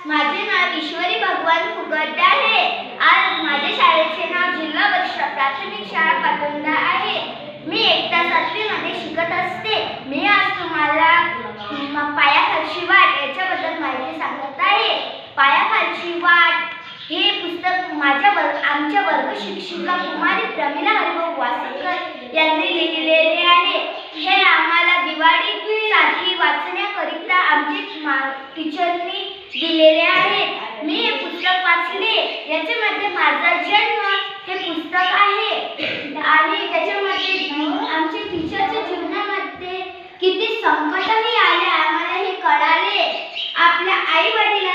माझे नाव ईश्वरी भगवान फुगड्डे आहे। आज माझ्या शाळेचे नाव जिल्हा परिषद प्राथमिक शाळा पाटोदा आहे। मी इयत्ता 7वी मध्ये शिकत असते। मी आज तुम्हाला पायाखालची वाट याच्याबद्दल माहिती सांगत आहे। पायाखालची वाट हे पुस्तक आमच्या वर्ग शिक्षिका कुमारी प्रमिला हरिभाऊ वासकर यांनी लिहिलेले आहे। हे आम्हाला दिवाळीसाठी वाचण्याकरिता आमचे टीचरनी दिलेले आहे। मी हे पुस्तक वाचले। याच्यामध्ये माझा जन्म हे पुस्तक आहे आणि त्याच्यामध्ये आमच्या टीचरच्या जीवनामध्ये किती संकटही आले आम्हाला हे कळाले। आपल्या आई वडिलांनी